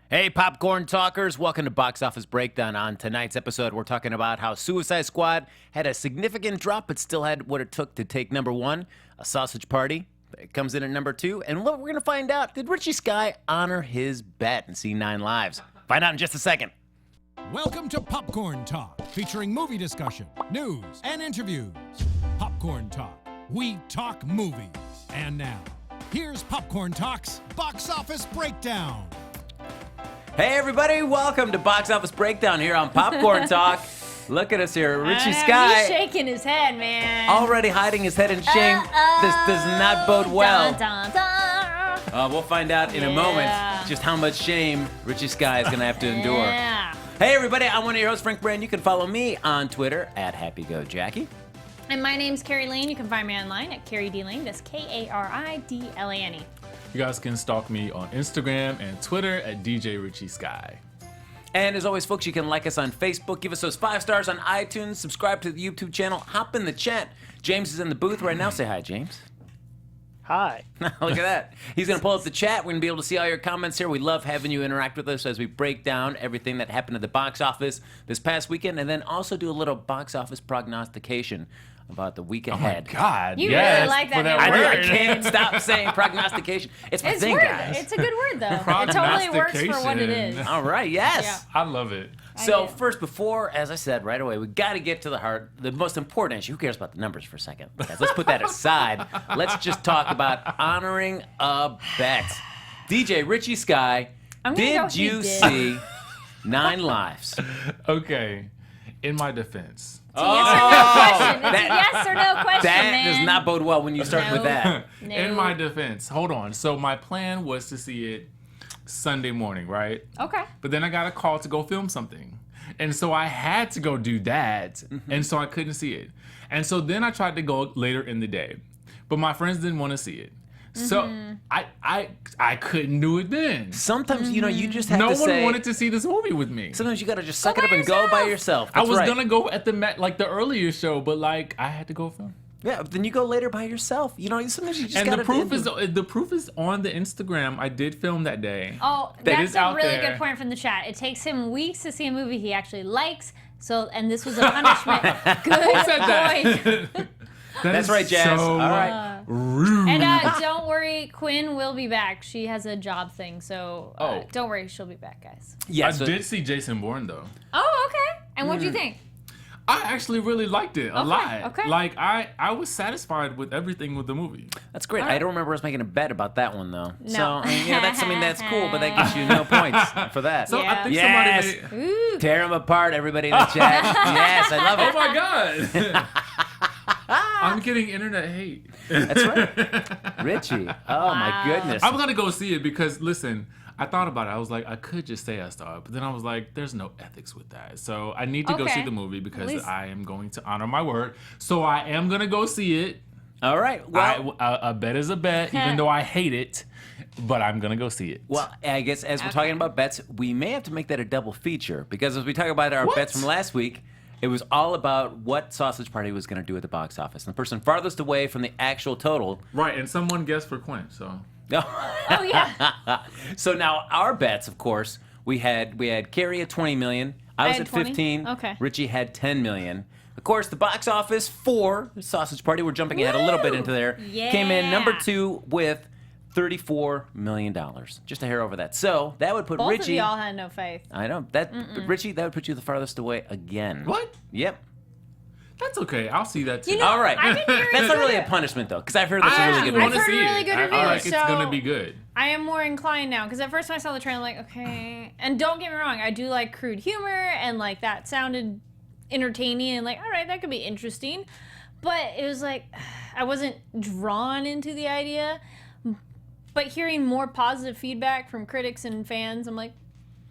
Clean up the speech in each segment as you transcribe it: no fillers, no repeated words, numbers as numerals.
Hey, popcorn talkers, welcome to Box Office Breakdown. On tonight's episode, we're talking about how Suicide Squad had a significant drop, but still had what it took to take number one, A Sausage Party. It comes in at number two, and what we're going to find out, did Richie Skye honor his bet and see 9 lives? Find out in just a second. Welcome to Popcorn Talk, featuring movie discussion, news, and interviews. Popcorn Talk, we talk movies. And now, here's Popcorn Talk's Box Office Breakdown. Hey, everybody, welcome to Box Office Breakdown here on Popcorn Talk. Look at us here, Richie Skye. He's shaking his head, man. Already hiding his head in shame. This does not bode well. Dun, dun, dun. We'll find out in a moment just how much shame Richie Skye is going to have to endure. Yeah. Hey, everybody, I'm one of your hosts, Frank Brand. You can follow me on Twitter at HappyGoJackie. And my name's Kari Lane. You can find me online at Kari D Lane. That's Karidlane. You guys can stalk me on Instagram and Twitter at DJ Richie Skye. And as always, folks, you can like us on Facebook, give us those 5 stars on iTunes, subscribe to the YouTube channel, hop in the chat. James is in the booth right now. Say hi, James. Hi. Look at that. He's going to pull up the chat. We're going to be able to see all your comments here. We love having you interact with us as we break down everything that happened at the box office this past weekend, and then also do a little box office prognostication about the week ahead. Oh my God! You yes, really like that for name. I do. I Word. can't stop saying prognostication. It's my thing, word. guys. It's a good word, though. It totally works for what it is. All right, yes. Yeah. I love it. So first, before, as I said right away, we got to get to the heart, the most important issue. Who cares about the numbers for a second? Guys, let's put that aside. Let's just talk about honoring a bet. DJ Richie Skye, did you see 9 lives? Okay, in my defense. It's a yes or no question. It's a yes or no question, That man. does not bode well when you start with that. No. In my defense, hold on. So my plan was to see it Sunday morning, right? Okay. But then I got a call to go film something. And so I had to go do that. And so I couldn't see it. And so then I tried to go later in the day. But my friends didn't want to see it. So I couldn't do it then. Sometimes, you just have No to one say. wanted to see this movie with me. Sometimes you got to just suck Go it up by and go by yourself. yourself. I That's was right. gonna go at the earlier show, but I had to go film. Yeah, then you go later by yourself. Sometimes you just And got the proof is on the Instagram. I did film that day. Oh, That that's is a out really there. good point from the chat. It takes him weeks to see a movie he actually likes. So, and this was a punishment. Good said that? point. That's right, Jazz. So All right. rude. And don't worry, Quinn will be back. She has a job thing, so don't worry, she'll be back, guys. Yeah, I so- did see Jason Bourne though. Oh, okay. And what'd you think? I actually really liked it a lot. okay. I was satisfied with everything with the movie. That's great. All right. I don't remember us making a bet about that one, though. No. So, that's cool, but that gives you no points for that. So Yeah. I think Yes. somebody made, Ooh. Tear them apart, everybody in the chat. Yes, I love oh it. my God. I'm getting internet hate. That's right. Richie. Oh, my goodness. I'm gonna go see it because listen, I thought about it. I was like, I could just say I saw it, but then I was like, there's no ethics with that. So I need to go Okay. see the movie because least- I am going to honor my word. So I am gonna go see it. All right. Well, A bet is a bet, even though I hate it, but I'm gonna go see it. well, I guess as we're talking about bets, we may have to make that a double feature because as we talk about our What? bets from last week, it was all about what Sausage Party was going to do at the box office. And the person farthest away from the actual total. Right, and someone guessed for Quinn, so. Oh, yeah. So now our bets, of course, we had Kari at 20 million. I was had at 20? 15. Okay. Richie had 10 million. Of course, the box office for Sausage Party, we're jumping ahead a little bit into there, came in number Yeah. 2 with $34 million. Just a hair over that. So that would put Both Richie. of y'all had no faith. I know that, but Richie, that would put you the farthest away again. What? Yep. That's okay. I'll see that too. You know, All right. I've been hearing That's not really a good- punishment though, because I've heard that's a I really good I've movie. want to heard see really it. good I feel like reviews, it's so- gonna be good. I am more inclined now because at first when I saw the trailer, I'm like, okay. And don't get me wrong, I do like crude humor and like that sounded entertaining and like, all right, that could be interesting. But it was like, I wasn't drawn into the idea. But hearing more positive feedback from critics and fans, I'm like,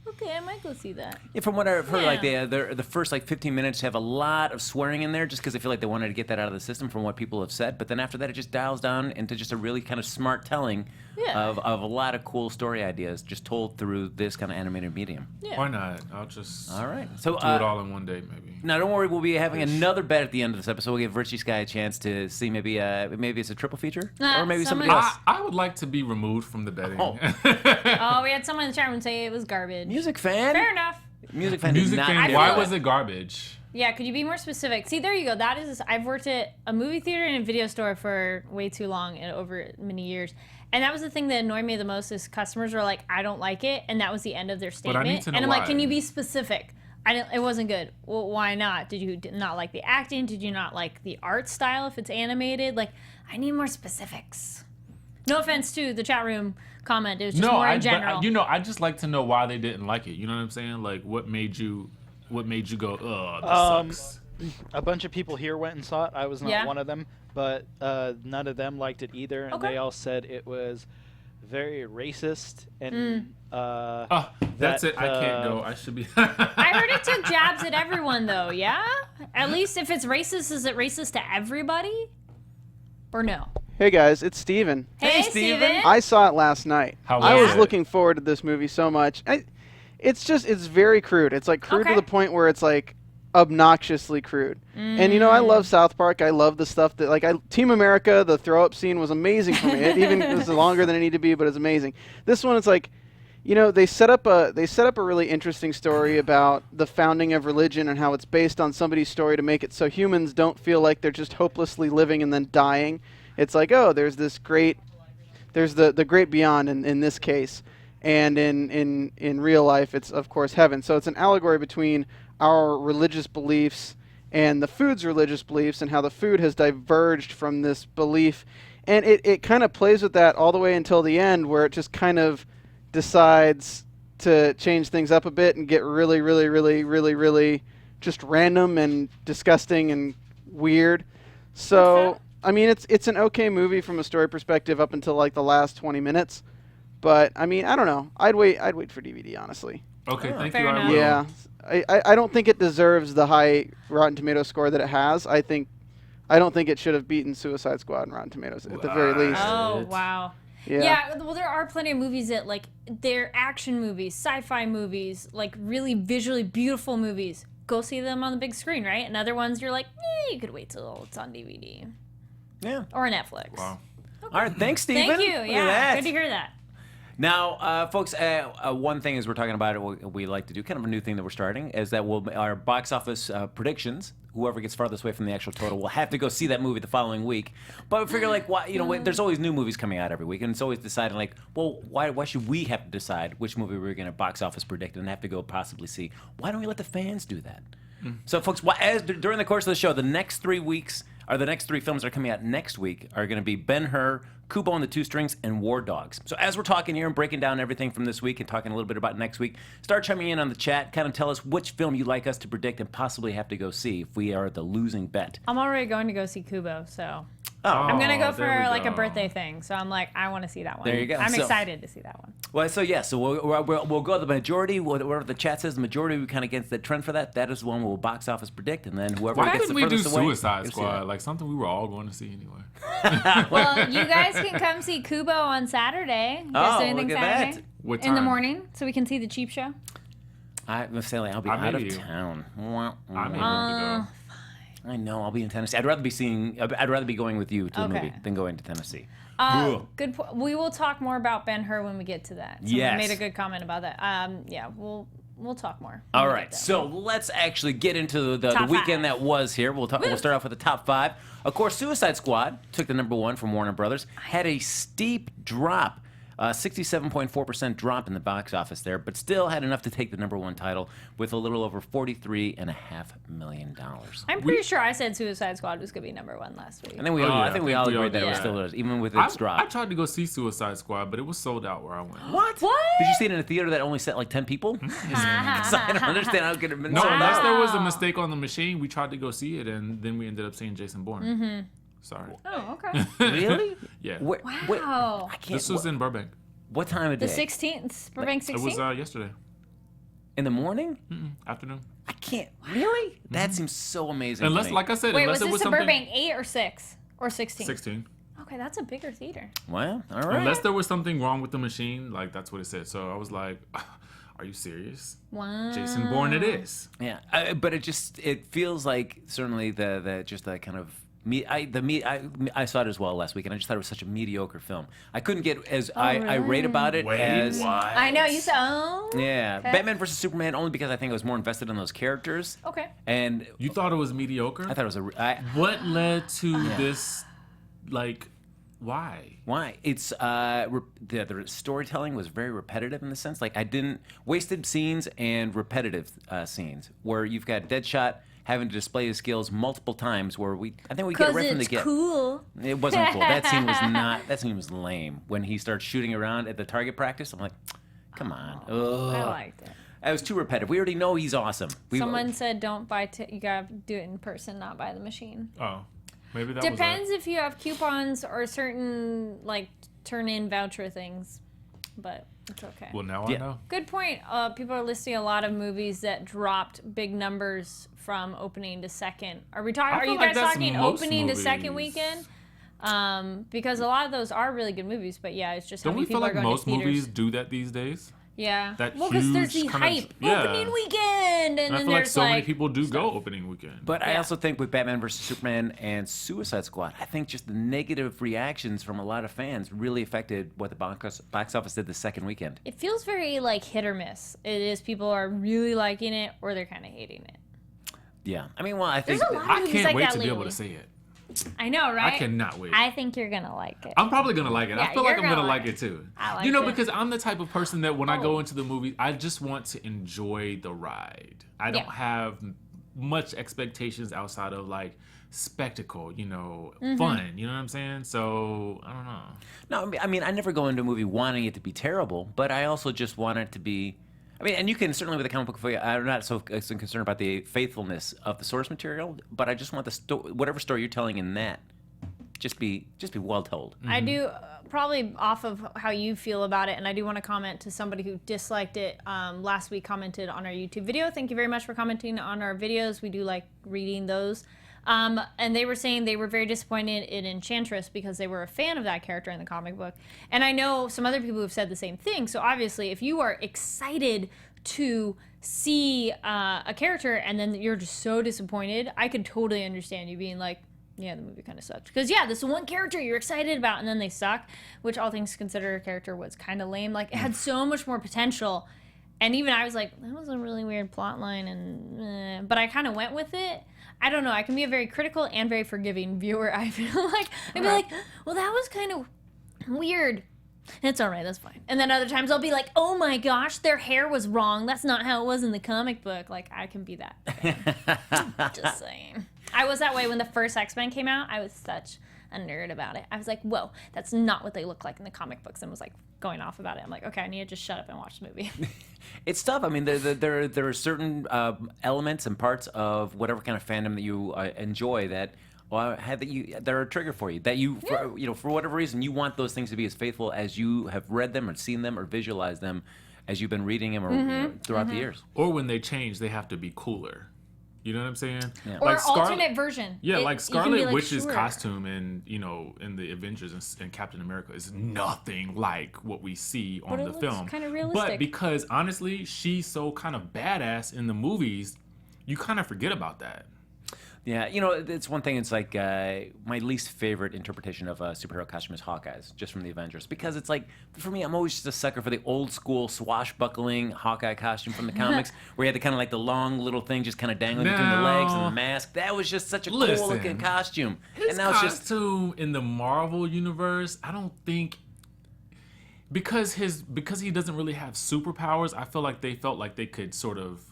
Okay, I might go see that. Yeah, from what I've heard, like Yeah. the first like 15 minutes have a lot of swearing in there, just because I feel like they wanted to get that out of the system from what people have said. But then after that, it just dials down into just a really kind of smart telling Yeah. of a lot of cool story ideas, just told through this kind of animated medium. Yeah. Why not? I'll just All right, so do it all in one day, maybe. now don't worry, we'll be having another bet at the end of this episode. We'll give Richie Skye a chance to see maybe it's a triple feature, or maybe somebody else. I would like to be removed from the betting. Oh. Oh, we had someone in the chat room say it was garbage. Music fan. Fair enough. Music fan. did Music not fan, get why that. was it garbage? Yeah, could you be more specific? See, there you go. That is, I've worked at a movie theater and a video store for way too long and over many years. And that was the thing that annoyed me the most is customers were like, I don't like it. And that was the end of their statement. need to know and I'm like, why. can you be specific? It wasn't good. Well, why not? Did you not like the acting? Did you not like the art style if it's animated? Like, I need more specifics. No offense to the chat room comment. It was just more in general. But, I just like to know why they didn't like it. You know what I'm saying? Like, what made you go, oh, this sucks? A bunch of people here went and saw it. I was not one of them, but none of them liked it either, and Okay. they all said it was very racist and That's it. I can't go. I should be. I heard it took jabs at everyone, though, yeah? At least if it's racist, is it racist to everybody? Or no? Hey guys, it's Steven. Hey, Steven. Steven. I saw it last night. How I was was it? looking forward to this movie so much. It's very crude. It's like crude Okay. to the point where it's like obnoxiously crude. And I love South Park. I love the stuff that Team America, the throw up scene was amazing for me. It even was longer than it needed to be, but it's amazing. This one, it's like, they set up a really interesting story about the founding of religion and how it's based on somebody's story to make it so humans don't feel like they're just hopelessly living and then dying. It's like, oh, there's the great beyond in this case, and in real life, it's of course heaven. So it's an allegory between our religious beliefs and the food's religious beliefs, and how the food has diverged from this belief, and it kind of plays with that all the way until the end, where it just kind of decides to change things up a bit and get really, really, really, really, really just random and disgusting and weird. So. I mean, it's an okay movie from a story perspective up until like the last 20 minutes, but I mean, I don't know. I'd wait for DVD, honestly. Okay, thank fair you. I enough. will. Yeah, I don't think it deserves the high Rotten Tomatoes score that it has. I don't think it should have beaten Suicide Squad and Rotten Tomatoes at the very least. Oh, Shit. wow. Yeah. Well, there are plenty of movies that, like, they're action movies, sci-fi movies, like really visually beautiful movies. Go see them on the big screen, right? And other ones, you're like, you could wait till it's on DVD. Yeah. Or Netflix. Wow. All right, thanks, Steven. Thank you. Look at Yeah, that. good to hear that. Now, folks, one thing as we're talking about it, we like to do, kind of a new thing that we're starting, is that our box office predictions, whoever gets farthest away from the actual total will have to go see that movie the following week. But we figure, like, why, there's always new movies coming out every week, and it's always deciding, like, well, why should we have to decide which movie we're going to box office predict and have to go possibly see? Why don't we let the fans do that? So, folks, during the course of the show, the next 3 weeks, or the next 3 films that are coming out next week are going to be Ben-Hur, Kubo and the Two Strings, and War Dogs. So as we're talking here and breaking down everything from this week and talking a little bit about next week, start chiming in on the chat. Kind of tell us which film you'd like us to predict and possibly have to go see if we are the losing bet. I'm already going to go see Kubo, so Oh, I'm going to go there we for like a go. birthday thing. So I'm like, I want to see that one. There you go. I'm So- excited to see that one. well, so yeah, so we'll go the majority, whatever the chat says, the majority we kind of get the trend for that. That is the one we'll box office predict, and then whoever Why gets didn't the we do furthest away. Suicide gets to see Squad? that. Like something we were all going to see anyway. Well, you guys can come see Kubo on Saturday. You guys Oh, do anything look at Saturday? that. What In the time? morning, so we can see the cheap show. I'm saying I'll be I may out of be. town. I'm able to I know I'll be in Tennessee. I'd rather be going with you to the Okay. movie than going to Tennessee. Good. We will talk more about Ben-Hur when we get to that. Someone Yes. made a good comment about that. Yeah, we'll talk more. when All we right, get there. so let's actually get into the Top weekend 5. that was here. We'll start off with the top 5. Of course, Suicide Squad took the number 1 from Warner Brothers. Had a steep drop, 67.4% drop in the box office there, but still had enough to take the number 1 title with a little over $43.5 million. I'm pretty sure I said Suicide Squad was gonna be number 1 last week. I think we Oh, all, yeah, I think we all agreed that it was did. still is, even with go. its drop. I tried to go see Suicide Squad, but it was sold out where I went. What? What? Did you see it in a theater that only sat like 10 people? So I don't understand how it could have been No, sold unless out. there was a mistake on the machine, we tried to go see it, and then we ended up seeing Jason Bourne. Sorry. Oh, okay. Really? Yeah. Wow. I can't. This was in Burbank. what time of day? The 16th, Burbank 16th. It was yesterday. In the morning? Afternoon. I can't. Really? That seems so amazing. Unless, to me. like I said, Wait, unless was it was this something. Burbank 8 or 6 or 16? 16. Okay, that's a bigger theater. Well, all right. Unless there was something wrong with the machine, like that's what it said. So I was like, "Are you serious?" Wow. Jason Bourne, it is. Yeah, but it feels like certainly the kind of I saw it as well last week, and I just thought it was such a mediocre film. I couldn't get as irate about it as what? I know you said. Oh. yeah, Okay. Batman versus Superman only because I think I was more invested in those characters. Okay. And You thought it was mediocre? I thought it was What led to this? Like, why? why it's the storytelling was very repetitive in the sense like I didn't wasted scenes and repetitive scenes where you've got Deadshot having to display his skills multiple times where I think we get it right from the get. Cool. It wasn't cool. That scene was not. That scene was lame. When he starts shooting around at the target practice, I'm like, come on. I Ugh. liked it. It was too repetitive. We already know he's awesome. Someone said don't buy you gotta do it in person, not by the machine. Oh, maybe that Depends if you have coupons or certain like turn in voucher things, but it's okay. Well, now Yeah. I know. Good point. People are listing a lot of movies that dropped big numbers from opening to second. Are we talking? I Are feel you like guys that's talking most opening to second movies. weekend? Because a lot of those are really good movies, but yeah, it's just how Don't many we feel people like are going most to theaters. movies do that these days? Yeah. that Well, because there's huge the kinda- hype. yeah. Opening weekend, and And I then feel like there's so many people do go opening weekend. But I Yeah. also think with Batman vs Superman and Suicide Squad, I think just the negative reactions from a lot of fans really affected what the box office did the second weekend. It feels very like hit or miss. It is people are really liking it or they're kind of hating it. Yeah, I mean, well, I think There's a lot of I movies can't like wait that to be able lately. to say it. I know, right? I cannot wait. I think you're gonna like it. I'm probably gonna like it. Yeah, I feel like you're I'm gonna gonna like like it too. I like you know, it. because I'm the type of person that when I Oh. go into the movie, I just want to enjoy the ride. I don't Yeah. have much expectations outside of like spectacle, Mm-hmm. fun. You know what I'm saying? So I don't know. No, I mean, I never go into a movie wanting it to be terrible, but I also just want it to be. I mean, and you can certainly with a comic book, I'm not so concerned about the faithfulness of the source material, but I just want whatever story you're telling in that, just be well told. I do probably off of how you feel about it, and I do want to comment to somebody who disliked it last week. Commented on our YouTube video. Thank you very much for commenting on our videos. We do like reading those. And they were saying they were very disappointed in Enchantress because they were a fan of that character in the comic book. And I know some other people who have said the same thing. So obviously, if you are excited to see a character and then you're just so disappointed, I could totally understand you being like, yeah, the movie kind of sucked. Because, yeah, this one character you're excited about and then they suck, which all things considered, a character was kind of lame. Like, it had so much more potential. And even I was like, that was a really weird plot line. But I kind of went with it. I don't know. I can be a very critical and very forgiving viewer, I feel like. I'd be like, well, that was kind of weird. It's all right. That's fine. And then other times I'll be like, oh my gosh, their hair was wrong. That's not how it was in the comic book. Like, I can be that. Just saying. I was that way when the first X-Men came out. I was such a nerd about it. I was like, whoa, that's not what they look like in the comic books, and was like going off about it. I'm like, okay, I need to just shut up and watch the movie. It's tough. I mean, there are certain elements and parts of whatever kind of fandom that you enjoy that are a trigger for you. That for whatever reason, you want those things to be as faithful as you have read them or seen them or visualized them as you've been reading them or throughout the years. Or when they change, they have to be cooler. You know what I'm saying? Yeah. Or alternate version. Yeah, like you can be Scarlet like, Witch's sure. costume in the Avengers and Captain America is nothing like what we see on But it the looks film. kinda realistic. But because honestly, she's so kind of badass in the movies, you kind of forget about that. Yeah, it's one thing. It's like my least favorite interpretation of a superhero costume is Hawkeye's, just from the Avengers, because it's like for me, I'm always just a sucker for the old school swashbuckling Hawkeye costume from the comics, where he had the kind of like the long little thing just kind of dangling between the legs and the mask. That was just such a cool looking costume. His and now it's just costume in the Marvel universe, I don't think because he doesn't really have superpowers. I feel like they felt like they could sort of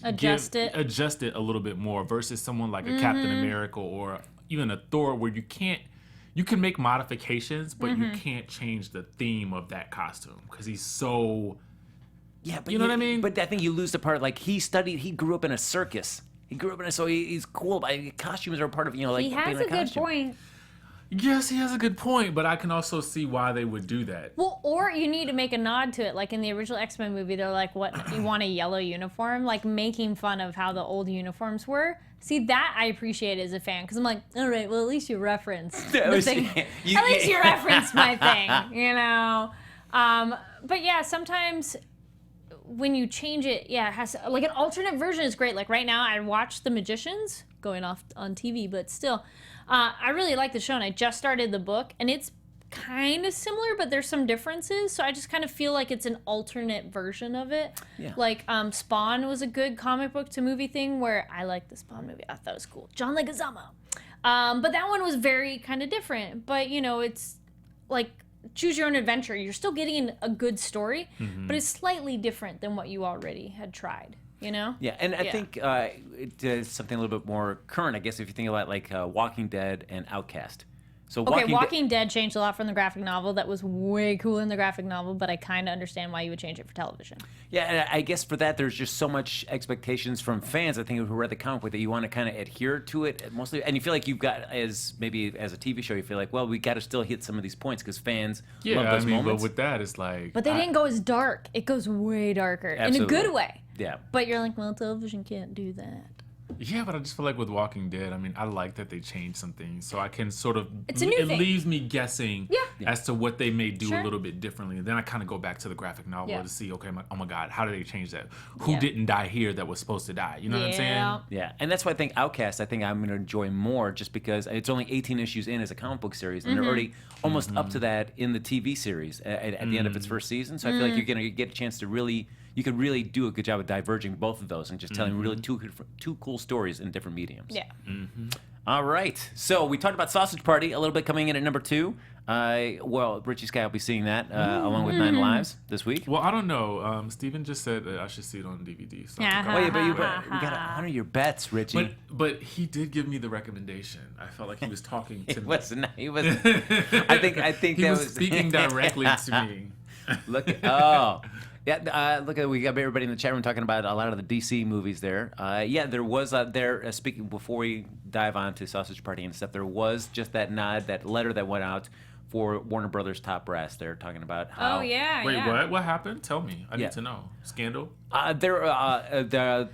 adjust it a little bit more versus someone like a Captain America or even a Thor, where you can make modifications, but you can't change the theme of that costume because he's so. Yeah, but you know what I mean? But I think you lose the part. Like he grew up in a circus. So he's cool. But costumes are a part of He being has a a good costume. point. Yes, he has a good point, but I can also see why they would do that. Well, or you need to make a nod to it. Like in the original X-Men movie, they're like, what, you want a yellow uniform? Like making fun of how the old uniforms were. See, that I appreciate as a fan, because I'm like, all right, well, at least you referenced the thing. At least you referenced my thing, you know? But yeah, sometimes when you change it, yeah, it has, like an alternate version is great. Like right now, I watched The Magicians, going off on TV, but still. I really like the show, and I just started the book, and it's kind of similar, but there's some differences. So I just kind of feel like it's an alternate version of it. Yeah. Like Spawn was a good comic book to movie thing where I liked the Spawn movie. I thought it was cool. John Leguizamo. But that one was very kind of different. But, you know, it's like choose your own adventure. You're still getting a good story, but it's slightly different than what you already had tried. You know? Yeah, and I think it is something a little bit more current, I guess, if you think about like Walking Dead and Outcast. So Walking Dead changed a lot from the graphic novel. That was way cool in the graphic novel, but I kind of understand why you would change it for television. Yeah, and I guess for that, there's just so much expectations from fans, I think, who read the comic book that you want to kind of adhere to it mostly. And you feel like you've got, as a TV show, you feel like, well, we got to still hit some of these points because fans love those moments. But with that, it's like... But they didn't go as dark. It goes way darker. Absolutely. In a good way. Yeah. But you're like, well, television can't do that. Yeah, but I just feel like with Walking Dead, I mean, I like that they changed some things, so I can sort of... It's a new it thing. leaves me guessing as to what they may do Sure. a little bit differently. And then I kind of go back to the graphic novel to see, okay, oh my God, how did they change that? Who didn't die here that was supposed to die? You know what I'm saying? Yeah, and that's why I think Outcast, I'm going to enjoy more just because it's only 18 issues in as a comic book series, and they're already almost up to that in the TV series at the end of its first season. So I feel like you're going to get a chance to really... You could really do a good job of diverging both of those and just telling really two cool stories in different mediums. Yeah. All right. So we talked about Sausage Party a little bit coming in at number 2. Well, Richie Skye will be seeing that along with 9 Lives this week. Well, I don't know. Steven just said that I should see it on DVD. So Yeah. Oh, yeah, but we got to honor your bets, Richie. But he did give me the recommendation. I felt like he was talking to me. He wasn't. I think he that was speaking directly to me. Look at we got everybody in the chat room talking about a lot of the DC movies there. There was speaking before we dive on to Sausage Party and stuff. There was just that nod, that letter that went out for Warner Brothers top brass. They're talking about how. Oh yeah. Wait, yeah. what happened? Tell me. I need to know. Scandal? There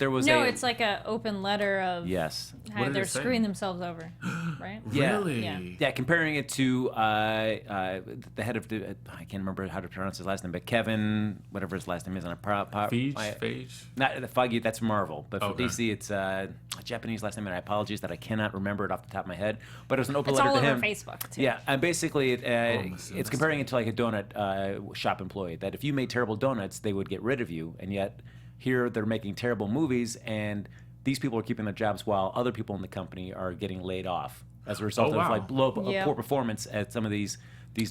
was No, a. it's like an open letter of Yes. how What did they're it say? screwing themselves over, right? Yeah. Really? Yeah. Yeah, comparing it to the head of the I can't remember how to pronounce his last name, but Kevin, whatever his last name is, on a Phage? Not the Foggy. That's Marvel, but for Okay. DC, it's a Japanese last name, and I apologize that I cannot remember it off the top of my head. But it was an open It's letter all to over him. Facebook too. Yeah, and basically, that's it's comparing it to like a donut shop employee. That if you made terrible donuts, they would get rid of you, and yet here they're making terrible movies, and these people are keeping their jobs while other people in the company are getting laid off as a result wow. of like poor performance at some of these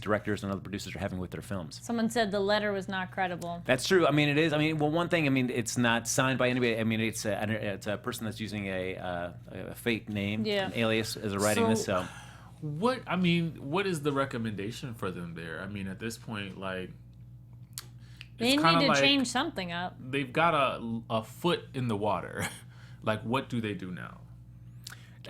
directors and other producers are having with their films. Someone said the letter was not credible. That's true. I mean, it is. I mean, well, one thing. I mean, it's not signed by anybody. I mean, it's a person that's using a fake name, an alias, as a writing this. So, what is the recommendation for them there? I mean, at this point, like, They need to change something up. They've got a foot in the water. Like, what do they do now?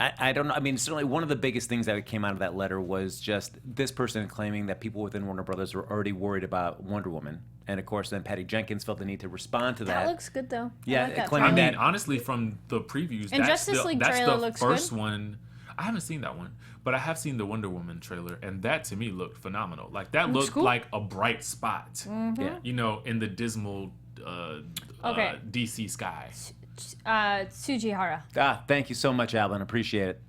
I don't know. I mean, certainly one of the biggest things that came out of that letter was just this person claiming that people within Warner Brothers were already worried about Wonder Woman. And, of course, then Patty Jenkins felt the need to respond to that. That looks good, though. Yeah, I like that claiming title. I mean, honestly, from the previews, And that's Justice League that's trailer the looks first good. one. I haven't seen that one, but I have seen the Wonder Woman trailer, and that to me looked phenomenal. Like, that Looks looked cool. like a bright spot, Yeah. you know, in the dismal DC sky. Tsujihara. Thank you so much, Alan. Appreciate it.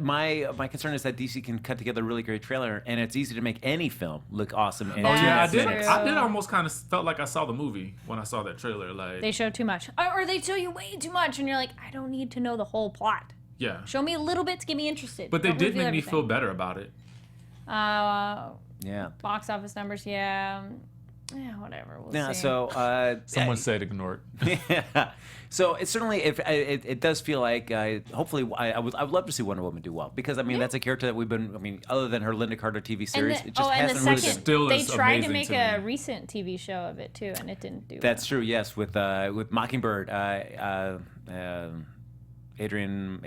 My concern is that DC can cut together a really great trailer, and it's easy to make any film look awesome. And Oh yeah, I That's did. true. I did almost kind of felt like I saw the movie when I saw that trailer. Like, They show too much. Or they show you way too much, and you're like, I don't need to know the whole plot. yeah. Show me a little bit to get me interested. But they Don't did reveal make me everything. feel better about it. Yeah. Box office numbers, yeah. Yeah, whatever. We'll Yeah. see. So. Someone said ignore it. Yeah. So it's certainly it does feel like hopefully I would love to see Wonder Woman do well because I mean that's a character that we've been other than her Linda Carter TV series it just and the hasn't second, really been. Still they is tried to amazing make to a me. recent TV show of it too, and it didn't do That's true. Yes, with Mockingbird. Adrian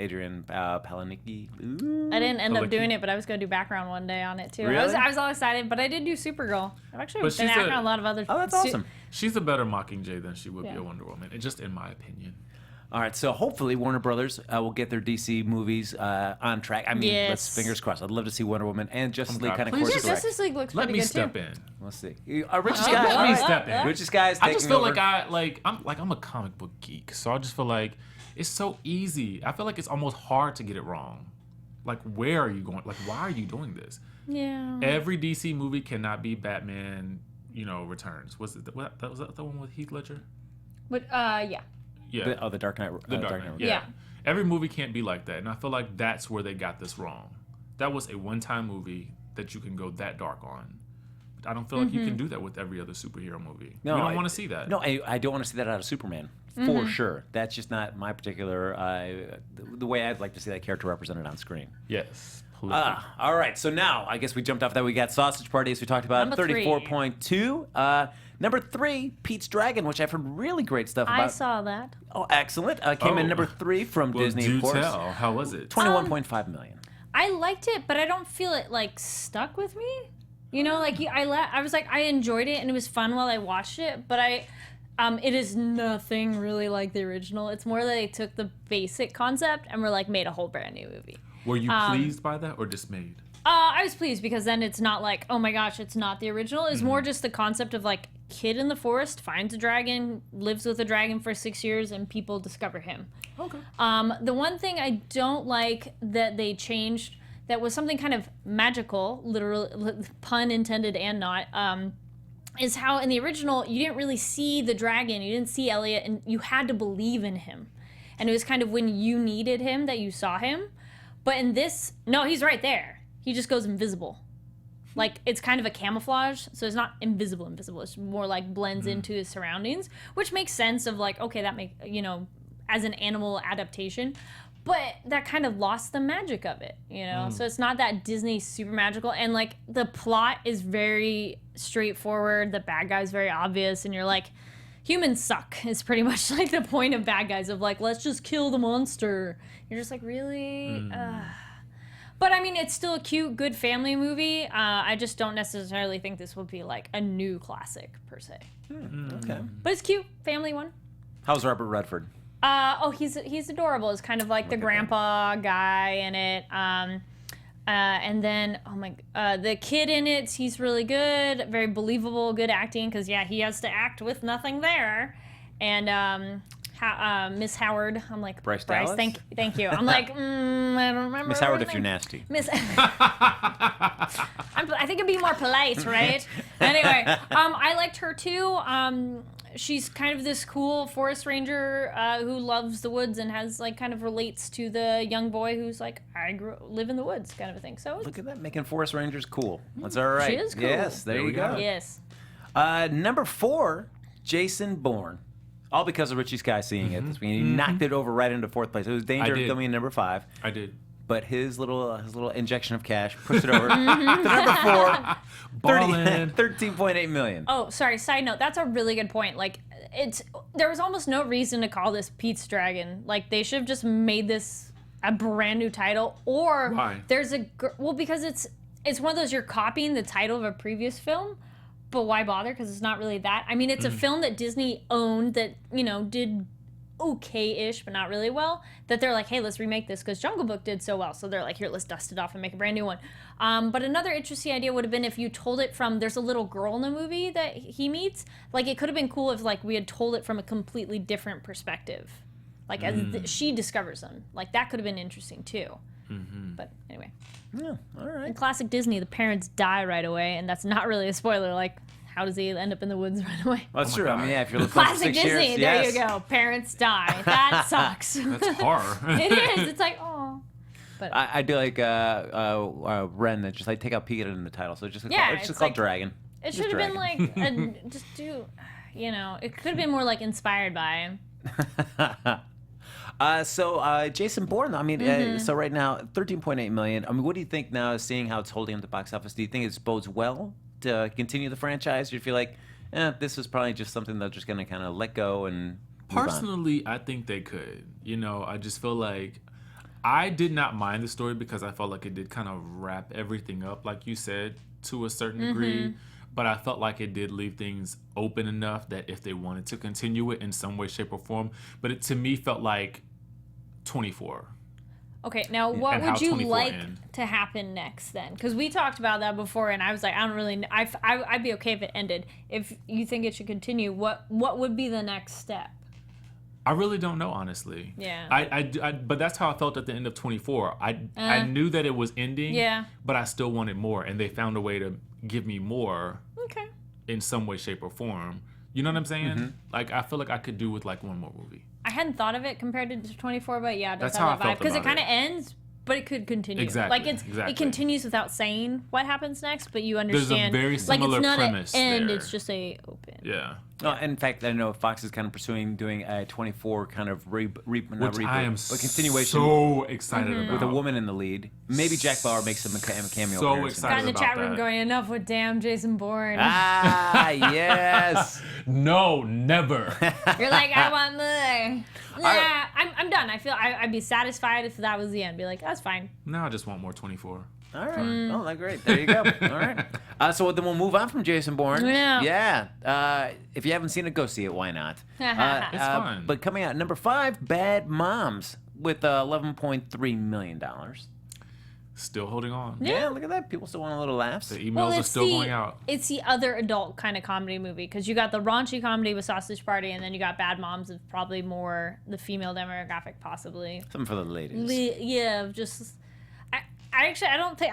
Palicki. Ooh. I didn't end up Palicki. doing it, but I was going to do background one day on it too. Really? I was all excited, but I did do Supergirl. I've actually But been she's acting on a lot of other. Oh, that's awesome. She's a better Mockingjay than she would Yeah. be a Wonder Woman, just in my opinion. All right, so hopefully Warner Brothers will get their DC movies on track. I mean, let's Yes. fingers crossed. I'd love to see Wonder Woman and Justice Oh, League God, kind of please course Yeah, correct. Justice League looks Let pretty me good step too. in. Let's see. Richie Oh, Skye. let me step in. Richie Skye is I taking just feel over. I'm a comic book geek, so I just feel like it's so easy. I feel like it's almost hard to get it wrong. Like, where are you going? Like, why are you doing this? Yeah. Every DC movie cannot be Batman, Returns. Was that the one with Heath Ledger? But yeah. Yeah. The Dark Knight. The Dark Knight. Knight. Yeah. Yeah. Every movie can't be like that, and I feel like that's where they got this wrong. That was a one-time movie that you can go that dark on. But I don't feel like you can do that with every other superhero movie. No, we don't I- want to see that. No, I don't want to see that out of Superman for sure. That's just not my particular the way I'd like to see that character represented on screen. Yes. Please. All right, so now I guess we jumped off that. We got Sausage Party, as we talked about, Number three. 34.2. Number 3, Pete's Dragon, which I've heard really great stuff about. I saw that. Oh, excellent. Came in Oh. number 3 from Well, Disney, do of course. tell. How was it? 21.5 million. I liked it, but I don't feel it like stuck with me. I was like, I enjoyed it and it was fun while I watched it, but it is nothing really like the original. It's more that they took the basic concept and were like made a whole brand new movie. Were you pleased by that or dismayed? I was pleased because then it's not like, oh my gosh, it's not the original. It's more just the concept of like kid in the forest finds a dragon, lives with a dragon for 6 years, and people discover him. Okay. The one thing I don't like that they changed that was something kind of magical, literal pun intended and not, is how in the original you didn't really see the dragon, you didn't see Elliot, and you had to believe in him. And it was kind of when you needed him that you saw him. But in this, no, he's right there. He just goes invisible. Like, it's kind of a camouflage, so it's not invisible. It's more like blends into his surroundings, which makes sense of like, okay, that make as an animal adaptation. But that kind of lost the magic of it, So it's not that Disney super magical. And like the plot is very straightforward. The bad guy's very obvious. And you're like, humans suck is pretty much like the point of bad guys of like, let's just kill the monster. You're just like, really? But I mean, it's still a cute, good family movie. I just don't necessarily think this would be like a new classic per se. Okay. But it's cute, family one. How's Robert Redford? He's adorable. It's kind of like the grandpa guy in it. And then, the kid in it, he's really good, very believable, good acting. Because he has to act with nothing there. And Miss Howard, I'm like Bryce Dallas? Thank you. I'm like, I don't remember. Miss Howard, her if you're name. nasty. Miss. I think it'd be more polite, right? Anyway, I liked her too. She's kind of this cool forest ranger who loves the woods and has like kind of relates to the young boy who's like, live in the woods kind of a thing. So Look at that, making forest rangers cool. That's all right. She is cool. Yes, there you go. yes. Number 4, Jason Bourne. All because of Richie Skye seeing it this week. He knocked it over right into 4th place. It was danger did. coming in number 5. I did. But his little injection of cash pushed it over to number 4, Ballin'. 13.8 million. Oh, sorry. Side note. That's a really good point. Like, there was almost no reason to call this Pete's Dragon. Like, they should have just made this a brand new title. Or Why? there's because it's one of those you're copying the title of a previous film. But why bother? Because it's not really that. I mean, it's a film that Disney owned that, did okay-ish, but not really well. That they're like, hey, let's remake this because Jungle Book did so well. So they're like, here, let's dust it off and make a brand new one. But another interesting idea would have been if you told it from, there's a little girl in the movie that he meets. Like, it could have been cool if, like, we had told it from a completely different perspective. Like, as she discovers them. Like, that could have been interesting, too. But anyway. Yeah, all right. In classic Disney, the parents die right away, and that's not really a spoiler. Like, how does he end up in the woods right away? Well, that's Oh my true. I God. mean, if you're looking for Classic 6 Disney. years, There yes. you go. Parents die. That sucks. That's horror. It is. It's like, oh. But I do like Ren that just like take out Pete in the title. So it's just Yeah, it's just it's called like- Dragon. it Just should have been Dragon. like, just do, it could have been more like inspired by him. So Jason Bourne, I mean, Mm-hmm. so right now 13.8 million. I mean, what do you think now? Seeing how it's holding up the box office, do you think it bodes well to continue the franchise? Or do you feel like, this is probably just something they're just going to kind of let go and move on? Personally, I think they could. You know, I just feel like I did not mind the story because I felt like it did kind of wrap everything up, like you said, to a certain degree. But I felt like it did leave things open enough that if they wanted to continue it in some way, shape, or form. But it, to me, felt like 24. Okay, now what And how would you 24 like end. to happen next then? Because we talked about that before, and I was like, I don't really. I'd be okay if it ended. If you think it should continue, what would be the next step? I really don't know, honestly. Yeah. I but that's how I felt at the end of 24. I knew that it was ending. Yeah. But I still wanted more, and they found a way to give me more. Okay. In some way, shape, or form. You know what I'm saying? Like, I feel like I could do with like one more movie. I hadn't thought of it compared to 24, but yeah, it does That's have how that I vibe felt because it about kind of it. ends, but it could continue. Exactly, Like it exactly. continues without saying what happens next, but you There's a understand. very like similar it's not premise an end; there. it's just a open. Yeah. In fact, I know Fox is kind of pursuing doing a 24 kind of not Which reboot, I am but continuation so excited about. with a woman in the lead. Maybe Jack Bauer makes a cameo. So appearance. excited. Got in the about chat room that. going, enough with damn Jason Bourne. Ah, yes. No, never. You're like, I want more. Nah, I'm done. I feel I'd be satisfied if that was the end. Be like, that's fine. Now I just want more 24. All right. Oh, that's great. There you go. All right. So then we'll move on from Jason Bourne. Yeah. Yeah. If you haven't seen it, go see it. Why not? It's fun. But coming out number 5, Bad Moms with $11.3 million. Still holding on. Yeah, look at that. People still want a little laughs. The emails are still going out. It's the other adult kind of comedy movie because you got the raunchy comedy with Sausage Party, and then you got Bad Moms of probably more the female demographic, possibly. Something for the ladies. Yeah, just. I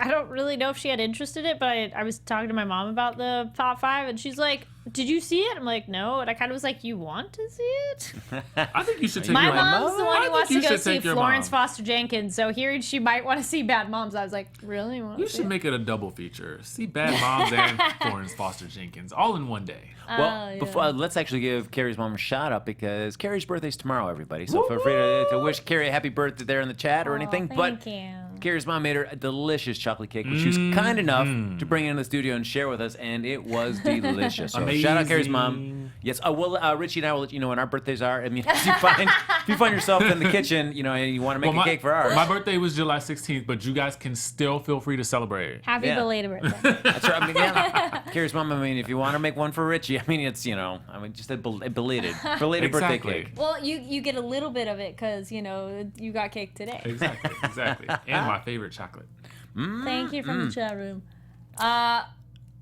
don't really know if she had interest in it, but I was talking to my mom about the top 5, and she's like, "Did you see it?" I'm like, "No," and I kind of was like, "You want to see it?" I think you should take My your mom. mom's the one who wants to go see your Florence mom. Foster Jenkins, so hearing she might want to see Bad Moms, I was like, "Really? Want You to see should it?" make it a double feature. See Bad Moms and Florence Foster Jenkins all in one day. Well, yeah. before let's actually give Carrie's mom a shout out because Carrie's birthday's tomorrow, everybody. So feel free to wish Carrie a happy birthday there in the chat or anything. Thank But you. Carrie's mom made her a delicious chocolate cake, which she was kind enough to bring in the studio and share with us, and it was delicious. So shout out Carrie's mom. Yes, Richie and I will let you know when our birthdays are. I mean, if you find yourself in the kitchen, you know, and you want to make a cake for ours. My birthday was July 16th, but you guys can still feel free to celebrate. Happy Yeah. belated birthday. That's right. I mean, yeah, Carrie's mom. I mean, if you want to make one for Richie, I mean, it's just a belated birthday Exactly. cake. Well, you get a little bit of it because, you got cake today. Exactly. And my favorite chocolate. Thank you from the chat room.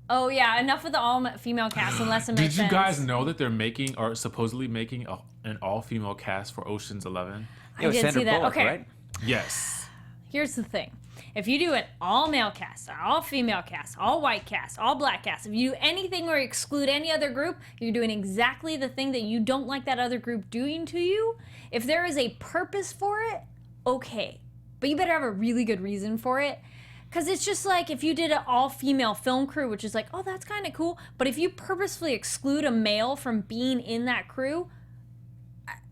Oh, yeah, enough with the all-female cast unless it makes Did you sense. guys know that they're making or supposedly making an all-female cast for Ocean's 11? I did see that. Okay. Right? Yes. Here's the thing. If you do an all-male cast, all-female cast, all-white cast, all-black cast, if you do anything or exclude any other group, you're doing exactly the thing that you don't like that other group doing to you. If there is a purpose for it, okay. But you better have a really good reason for it. Because it's just like if you did an all-female film crew, which is like, oh, that's kind of cool. But if you purposefully exclude a male from being in that crew,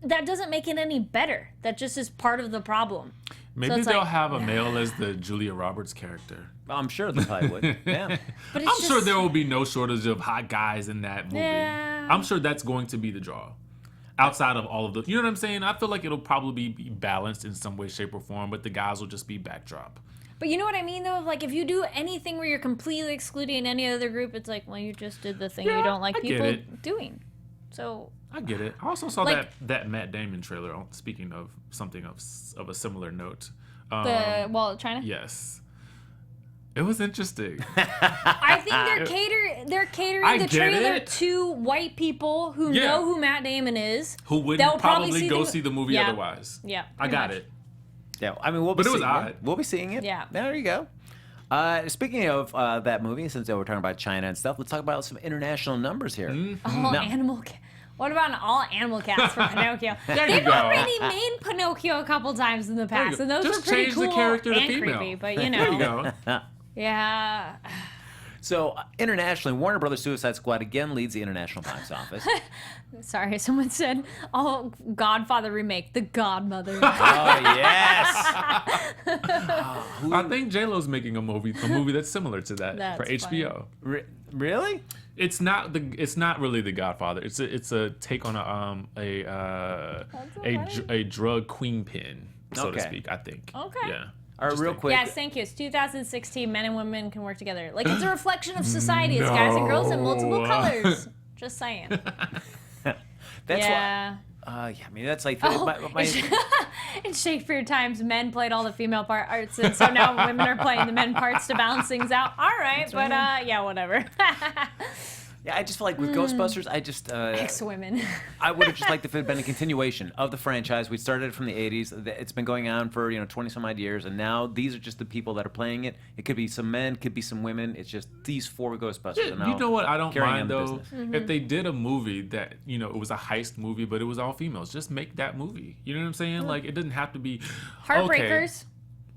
that doesn't make it any better. That just is part of the problem. Maybe it's they'll like- have a male as the Julia Roberts character. I'm sure they probably would. Yeah. But it's I'm sure just- there will be no shortage of hot guys in that movie. Yeah. I'm sure that's going to be the draw. Outside of all of the, you know what I'm saying? I feel like it'll probably be balanced in some way, shape, or form, but the guys will just be backdrop. But you know what I mean, though? Like, if you do anything where you're completely excluding any other group, it's like, well, you just did the thing Yeah, you don't like I get people it. doing. So, I get it. I also saw Like- that Matt Damon trailer. Speaking of something of a similar note. China? Yes. It was interesting. I think they're catering I the get trailer it. to white people who Yeah. know who Matt Damon is. Who wouldn't They'll probably probably see go the- see the movie Yeah. otherwise. Yeah. I pretty got much. it. Yeah, I mean, we'll be But it was seeing odd. it. We'll be seeing it. Yeah. There you go. Speaking of that movie, since we're talking about China and stuff, let's talk about some international numbers here. All No. animal. What about an all animal cast for Pinocchio? There you They've go. already made Pinocchio a couple times in the There you past, go. and those Just are pretty change cool the character to and female. creepy. But you There you know, go. yeah. So internationally, Warner Brothers Suicide Squad again leads the international box office. Sorry, someone said, "Oh, Godfather remake, The Godmother." Oh yes. I think J-Lo's making a movie that's similar to that That's for HBO. Really? It's not really The Godfather. It's a take on a drug queenpin, so to Okay. speak. I think. Okay. Yeah. All right, real quick. Yes, thank you. It's 2016. Men and women can work together. Like, it's a reflection of society. It's guys and girls in multiple No. colors. Just saying. That's Yeah. why. Yeah, I mean that's like In Shakespeare times, men played all the female parts, and so now women are playing the men parts to balance things out. All right, but yeah, whatever. yeah. I just feel like with Ghostbusters, I just Ex-women. I would have just liked if it had been a continuation of the franchise. We started it from the 80s. It's been going on for 20 some odd years, and now these are just the people that are playing it. It could be some men, could be some women. It's just these 4 Ghostbusters. And You know what? I don't carrying mind on the though. business. If they did a movie that it was a heist movie, but it was all females, just make that movie. You know what I'm saying? Like it doesn't have to be Heartbreakers. Okay.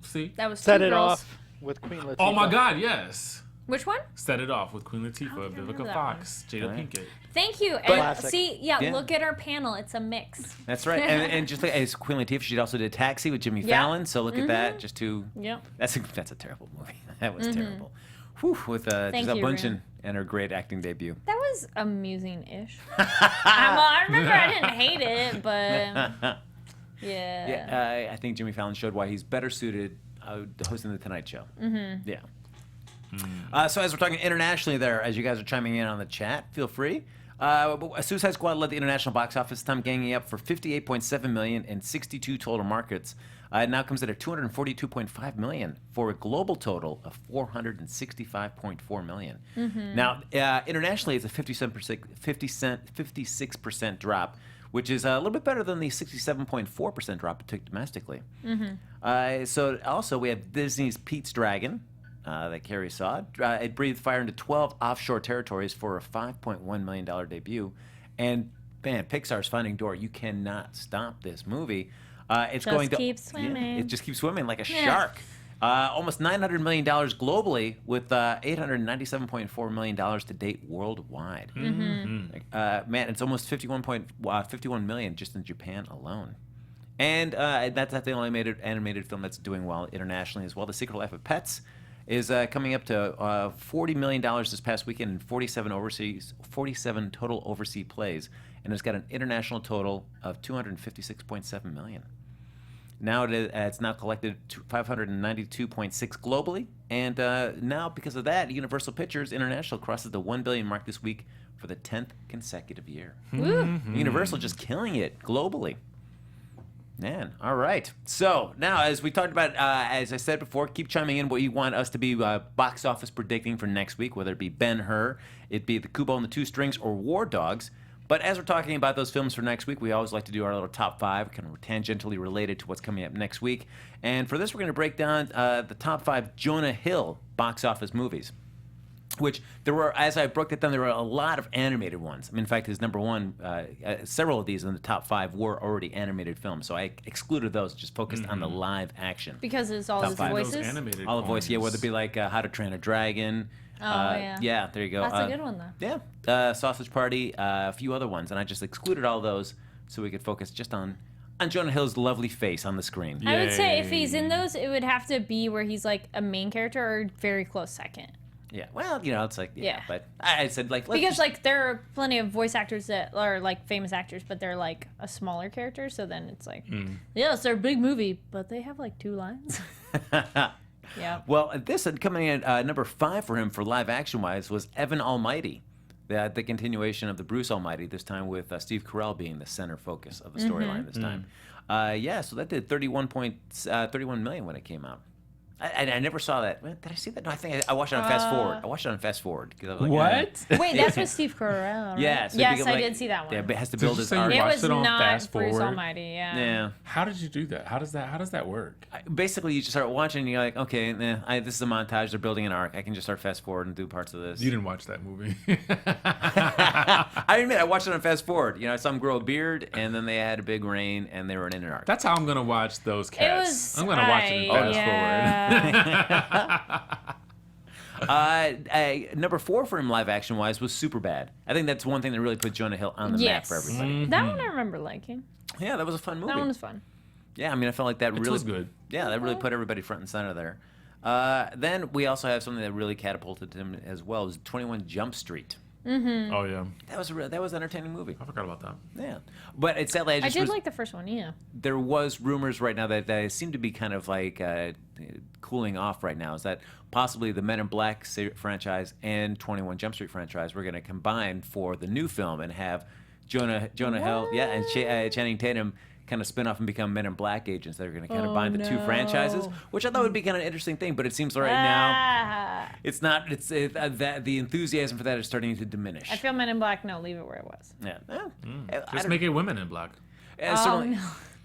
See? That was Set two it girls. off with Queen Latifah. Oh my God! Yes. Which one? Set It Off with Queen Latifah, remember Vivica that Fox, Jada Right. Pinkett. Thank you. And Classic. see, Yeah. look at our panel. It's a mix. That's right. And just like as Queen Latifah, she also did Taxi with Jimmy Yeah. Fallon. So look at that. Just two. Yep. That's a terrible movie. That was terrible. Whew, with Giselle you, Bundchen Rune. and her great acting debut. That was amusing-ish. I remember I didn't hate it, but yeah. Yeah, I think Jimmy Fallon showed why he's better suited hosting the Tonight Show. Mm-hmm. Yeah. So as we're talking internationally there, as you guys are chiming in on the chat, feel free. Suicide Squad led the international box office, this time ganging up for $58.7 million in 62 total markets. It now comes at a $242.5 million for a global total of $465.4 million. Now, internationally, it's a 56% drop, which is a little bit better than the 67.4% drop it took domestically. So also we have Disney's Pete's Dragon that Kari saw. It breathed fire into 12 offshore territories for a $5.1 million debut. And man, Pixar's Finding Dory. You cannot stop this movie. It's Just going to keep swimming. it just keeps swimming like a shark. Almost $900 million globally, with $897.4 million to date worldwide. Man, it's almost 51 million just in Japan alone. And that's not the only animated film that's doing well internationally as well. The Secret Life of Pets is coming up to $40 million this past weekend in 47 total overseas plays, and it's got an international total of $256.7 million. Now it's now collected 592.6 globally, and now because of that, Universal Pictures International crosses the 1 billion mark this week for the 10th consecutive year. Universal just killing it globally. Man, all right. So now, as we talked about, as I said before, keep chiming in what you want us to be box office predicting for next week, whether it be Ben-Hur, it be The Kubo and the Two Strings, or War Dogs. But as we're talking about those films for next week, we always like to do our little top 5, kind of tangentially related to what's coming up next week. And for this, we're going to break down the top 5 Jonah Hill box office movies. Which there were, as I broke it down, there were a lot of animated ones. I mean, in fact, his number one, several of these in the top 5 were already animated films. So I excluded those, just focused on the live action. Because it's all Top his five. voices. Those animated All the voice, yeah, ones. whether it be like How to Train a Dragon. Yeah. Yeah, there you go. That's a good one, though. Yeah, Sausage Party, a few other ones. And I just excluded all those so we could focus just on Jonah Hill's lovely face on the screen. I would say if he's in those, it would have to be where he's like a main character or very close second. Yeah, well, it's like, Yeah. but I said, like, let's Because just, like there are plenty of voice actors that are like famous actors, but they're like a smaller character. So then it's like, yeah, it's their big movie, but they have like 2 lines. Yeah. Well, this coming in number 5 for him for live action wise was Evan Almighty, the continuation of the Bruce Almighty. This time with Steve Carell being the center focus of the storyline this time. So that did 31 million when it came out. I never saw that. Did I see that? No, I think I watched it on Fast Forward. I watched it on Fast Forward. 'Cause I was like, What? Wait, that's with Steve Carell, right? Yeah. So Yes, become, I did see that one. Yeah, but it has to Did build you his say you arc. It watched was it on not Fast Bruce Forward? Almighty. Yeah. Yeah. How did you do that? How does that work? Basically, you just start watching and you're like, okay, this is a montage. They're building an arc. I can just start Fast Forward and do parts of this. You didn't watch that movie. I admit, I watched it on Fast Forward. I saw him grow a beard, and then they had a big rain, and they were in an arc. That's how I'm gonna watch those cats. was I'm gonna watch it in Fast Forward. Number 4 for him live action wise was Superbad. I think that's one thing that really put Jonah Hill on the map for everybody. That one I remember liking. Yeah, that was a fun movie. That one was fun. Yeah, I mean, I felt like that It really was good. Yeah, that really put everybody front and center there. Then we also have something that really catapulted him as well. It was 21 Jump Street. Oh yeah, That was an entertaining movie. I forgot about that. Yeah, but it's sadly I did like the first one, yeah. there was rumors right now that seem to be kind of like cooling off right now. Is that possibly the Men in Black franchise and 21 Jump Street franchise were going to combine for the new film and have Jonah Hill, and Channing Tatum kind of spin off and become Men in Black agents that are going to kind of bind the two franchises, which I thought would be kind of an interesting thing. But it seems right now it's not. That the enthusiasm for that is starting to diminish. I feel Men in Black. No, leave it where it was. Yeah. Just make it women in black. Certainly,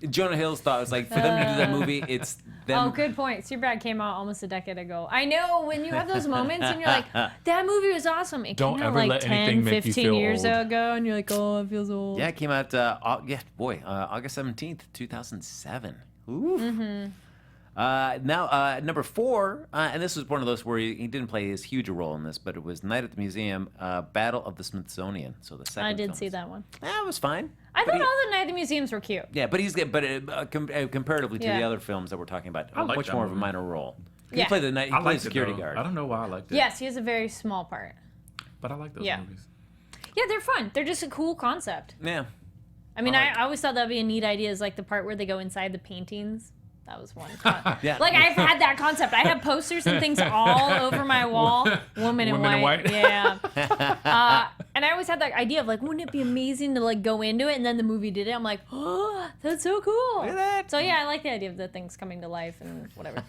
Jonah Hill's thought was like for them to do that movie, it's them. Oh, good point. Superbad came out almost a decade ago. I know when you have those moments and you're like, that movie was awesome. It Don't came out ever like let 10, anything make you 15 feel years old. ago, and you're like, oh, it feels old. Yeah, it came out. August 17th, 2007. Ooh. Now, number 4, and this was one of those where he didn't play as huge a role in this, but it was Night at the Museum, Battle of the Smithsonian. So the second. I did film. see that one. It was fine. I But thought all the Night at the Museums were cute. Yeah, but he's comparatively to the Yeah. other films that we're talking about, I like much that more of a movie. minor role. He Yeah. played the night. He I played liked security it, though. guard. I don't know why I liked it. Yes, he has a very small part. But I like those Yeah. movies. Yeah, they're fun. They're just a cool concept. Yeah. I mean, I like- I always thought that'd be a neat idea, is like the part where they go inside the paintings. That was one. Yeah. Like, I've had that concept. I have posters and things all over my wall. Woman in white. Yeah. And I always had that idea of like, wouldn't it be amazing to like go into it? And then the movie did it. I'm like, oh, that's so cool. Look at that. So yeah, I like the idea of the things coming to life and whatever.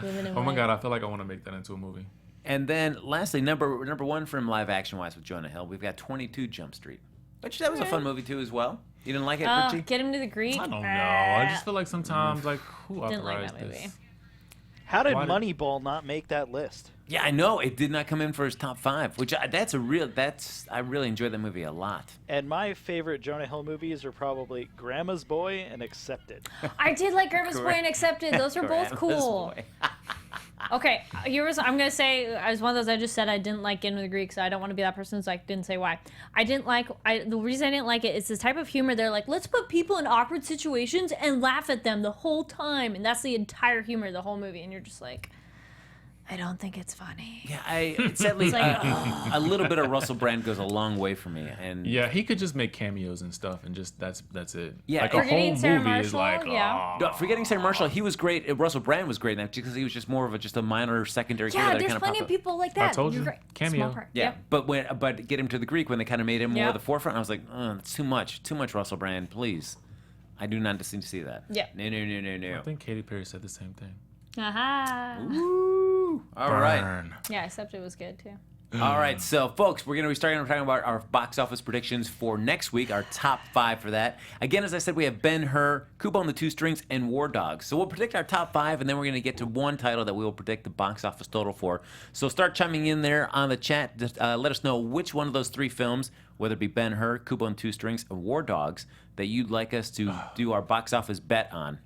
Women in Oh my white. god, I feel like I want to make that into a movie. And then lastly, number 1 from live action wise with Jonah Hill, we've got 22 Jump Street, which that was a fun movie too as well. You didn't like it, Richie? Get him to the Greek. I don't know. I just feel like sometimes like who Didn't like authorized that movie. this? How did Why did- Moneyball not make that list? Yeah, I know it did not come in for his top 5, which I really enjoyed that movie a lot. And my favorite Jonah Hill movies are probably Grandma's Boy and Accepted. I did like Grandma's Boy and Accepted. Those are both Grandma's cool. Boy. Okay, I'm gonna say I was one of those. I just said I didn't like Get Into the Greek, so I don't want to be that person. So I didn't say why. The reason I didn't like it is this type of humor. They're like, let's put people in awkward situations and laugh at them the whole time, and that's the entire humor of the whole movie. And you're just like, I don't think it's funny. Yeah, it's at least like, a little bit of Russell Brand goes a long way for me. And Yeah, he could just make cameos and stuff, and just that's it. Yeah, like a Forgetting whole Sarah movie is Marshall, like, yeah. No, Forgetting Sarah Marshall, he was great. Russell Brand was great in that because he was just more of just a minor secondary character. Yeah, that there's kind plenty popped of up. people like that. told you. You're right. Cameo. Small part. Yeah, Yep. but Get Him to the Greek when they kind of made him more Yeah. the forefront, I was like, it's too much Russell Brand, please. I do not need to see that. Yeah. No. I think Katy Perry said the same thing. Aha. Woo! All right. Burn. Yeah, except it was good too. All right, so folks, we're going to be starting talking about our box office predictions for next week, our top 5 for that. Again, as I said, we have Ben-Hur, Kubo and the Two Strings, and War Dogs. So we'll predict our top 5, and then we're going to get to one title that we will predict the box office total for. So start chiming in there on the chat. Just, let us know which one of those 3 films, whether it be Ben-Hur, Kubo and Two Strings, and War Dogs, that you'd like us to do our box office bet on.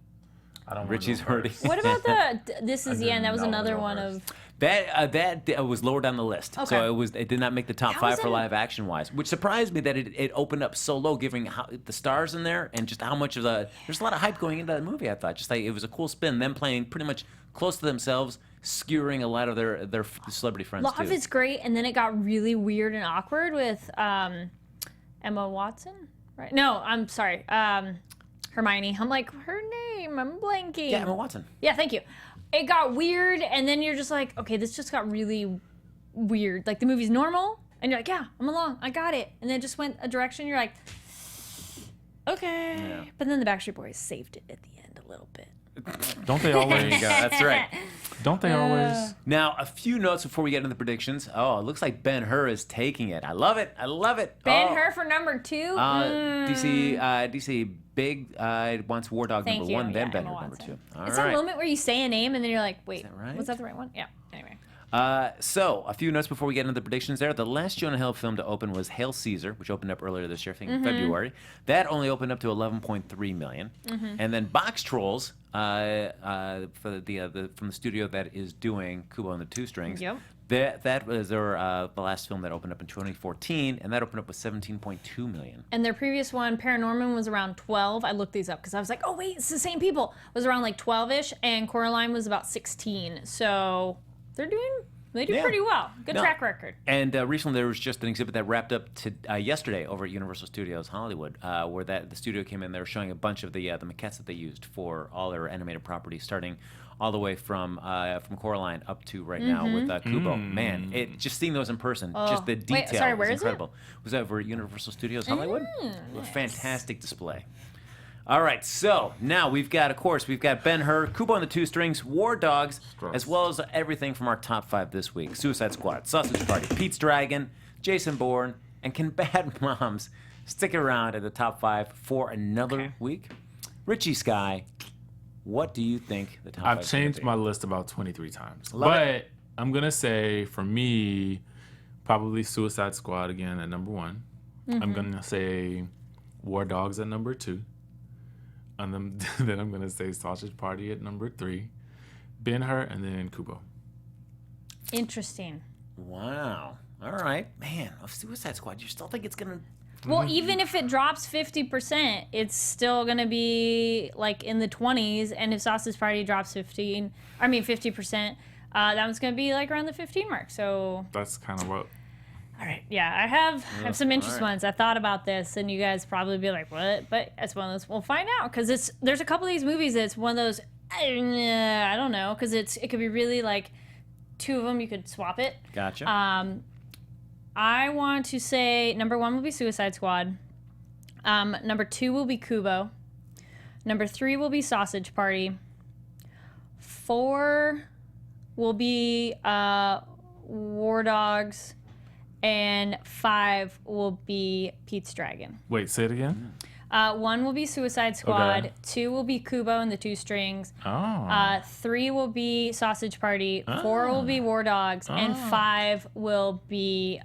I don't wanna Richie's go hurting. first. What about the This Is the End? That was did not another wanna one go of. That was lower down the list, Okay. so it did not make the top How 5 is for it- live action wise, which surprised me that it opened up so low, given how the stars in there and just how much of there's a lot of hype going into that movie. I thought just like it was a cool spin, them playing pretty much close to themselves, skewering a lot of their celebrity friends A lot too. of it's great, and then it got really weird and awkward with Emma Watson, right? No, I'm sorry, Hermione. I'm like, her name, I'm blanking. Yeah, Emma Watson. Yeah, thank you. It got weird, and then you're just like, okay, this just got really weird. Like, the movie's normal, and you're like, yeah, I'm along, I got it. And then it just went a direction, you're like, okay. Yeah. But then the Backstreet Boys saved it at the end a little bit. Don't they always? There you go. That's right. Don't they always? Now, a few notes before we get into the predictions. Oh, it looks like Ben-Hur is taking it. I love it. Ben-Hur for number 2? DC Big wants War Dog Thank number you. 1, then Yeah, Ben-Hur Emma number Watson. 2. All It's right. a moment where you say a name, and then you're like, wait, that right? was that the right one? Yeah, anyway. So, a few notes before we get into the predictions there. The last Jonah Hill film to open was Hail Caesar, which opened up earlier this year, I think in February. That only opened up to $11.3 million. And then Box Trolls, from the studio that is doing Kubo and the Two Strings, Yep. that was the last film that opened up in 2014, and that opened up with $17.2 million. And their previous one, Paranorman, was around 12. I looked these up because I was like, oh, wait, it's the same people. It was around like 12-ish, and Coraline was about 16. So they're doing They do Yeah. pretty well. Good No. track record. And recently there was just an exhibit that wrapped up yesterday over at Universal Studios Hollywood, where the studio came in. They were showing a bunch of the maquettes that they used for all their animated properties, starting all the way from Coraline up to right now with Kubo. Man, just seeing those in person, just the detail Wait, sorry, was where is it? incredible. Was over at Universal Studios Hollywood. A fantastic display. All right, so now we've got Ben-Hur, Kubo and the Two Strings, War Dogs, as well as everything from our top 5 this week. Suicide Squad, Sausage Party, Pete's Dragon, Jason Bourne, and Can Bad Moms stick around at the top 5 for another week? Richie Skye, what do you think the top 5 I've is gonna changed be? my list about 23 times. Love but it. I'm going to say, for me, probably Suicide Squad again at number 1. I'm going to say War Dogs at number 2. And then I'm going to say Sausage Party at number 3. Ben-Hur, and then Kubo. Interesting. Wow. All right. Man, of Suicide Squad, you still think it's going to... Well, even if it drops 50%, it's still going to be like in the 20s. And if Sausage Party drops 50%, that one's going to be like around the 15 mark. So, That's kind of what... all right. Yeah, I have some interesting ones. I thought about this, and you guys probably be like, what? But it's one of those, we'll find out. Because there's a couple of these movies that's one of those, I don't know. Because it could be really like 2 of them, you could swap it. Gotcha. I want to say number 1 will be Suicide Squad. Number 2 will be Kubo. Number 3 will be Sausage Party. 4 will be War Dogs. And 5 will be Pete's Dragon. Wait, say it again? 1 will be Suicide Squad. Okay. 2 will be Kubo and the Two Strings. Oh. 3 will be Sausage Party. 4 will be War Dogs. And 5 will be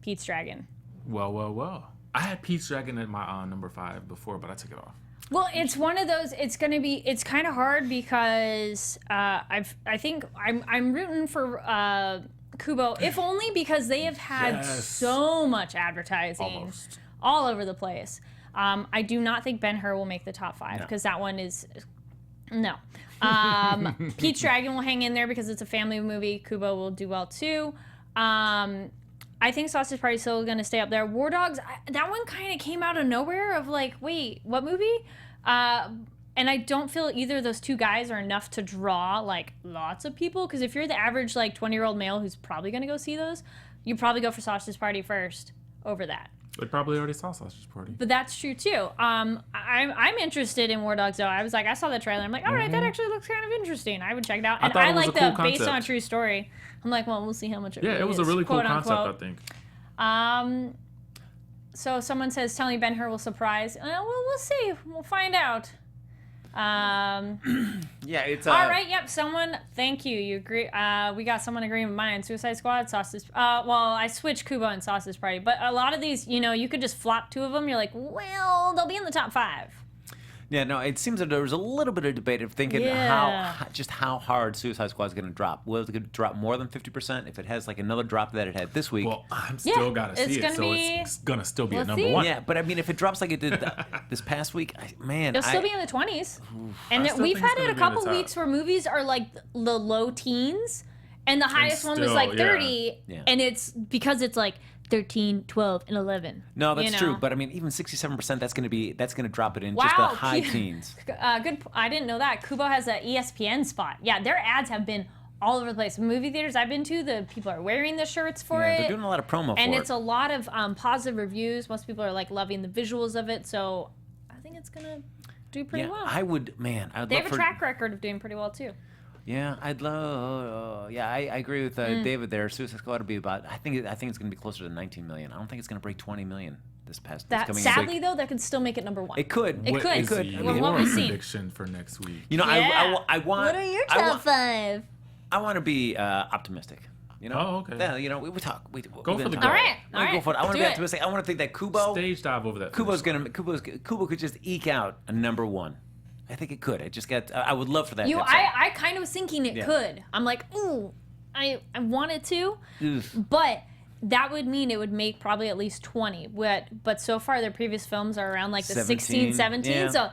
Pete's Dragon. Well. I had Pete's Dragon at my number 5 before, but I took it off. Well, it's one of those. It's kind of hard because I think I'm rooting for Kubo, if only because they have had so much advertising all over the place. I do not think Ben-Hur will make the top 5 because that one is no. Pete's Dragon will hang in there because it's a family movie. Kubo will do well too. I think Sausage Party is still going to stay up there. War Dogs, that one kind of came out of nowhere of like, wait, what movie? And I don't feel either of those 2 guys are enough to draw like lots of people. Because if you're the average like 20-year-old male who's probably going to go see those, you probably go for Sausage Party first over that. They probably already saw Sausage Party. But that's true too. I'm interested in War Dogs though. I was like, I saw the trailer. I'm like, all right, that actually looks kind of interesting. I would check it out. And thought I it was like a cool the based on a concept. true story. I'm like, well, we'll see how much it really Yeah, it was a is, really cool quote, concept, unquote. I think. So someone says, telling Ben-Hur will surprise. Well, we'll see. We'll find out. Yeah, it's... all right, yep, someone, thank you. You agree. We got someone agreeing with mine. Suicide Squad, Sausage... well, I switched Kubo and Sausage Party. But a lot of these, you could just flop 2 of them. You're like, well, they'll be in the top 5. Yeah, no, it seems that there was a little bit of debate of thinking how hard Suicide Squad is going to drop. Will it drop more than 50% if it has like another drop that it had this week? Well, I'm still got to see it, so it's going to still be at number 1. Yeah, but I mean, if it drops like it did this past week, It'll still be in the 20s. And still we've think it's had it gonna a be in the couple top. weeks where movies are like the low teens, and the highest one was still, like yeah. 30, Yeah. and it's because it's like 13, 12, and 11. No, that's you true. know? But I mean, even 67%, that's going to drop it in Wow, just the high teens. Good. I didn't know that. Kubo has an ESPN spot. Yeah, their ads have been all over the place. Movie theaters I've been to, the people are wearing the shirts for Yeah, it. they're doing a lot of promo and for it's it. a lot of positive reviews. Most people are like loving the visuals of it. So I think it's gonna do pretty well. I would They have a track record of doing pretty well too. Yeah, I'd love. I agree with David there. Suicide Squad would be about. I think it's going to be closer to 19 million. I don't think it's going to break 20 million this coming Sadly week. though, that could still make it number 1. It could. It could. It could. I Well, mean, what we've seen. prediction for next week. you know, Yeah. I want. What are your I top want- 5? I want to be optimistic. You know. Oh, okay. Yeah, you know, we talk. We Go we've for been the talking. goal. All right. Go for it. I want to Do be it. optimistic. I want to think that Kubo. Stage dive over that. Kubo could just eke out a number 1. I think it could. I would love for that. to I kind of was thinking it Yeah. could. I'm like, ooh, I wanted to, Oof. but that would mean it would make probably at least 20. But so far their previous films are around like the 16, 17, yeah. so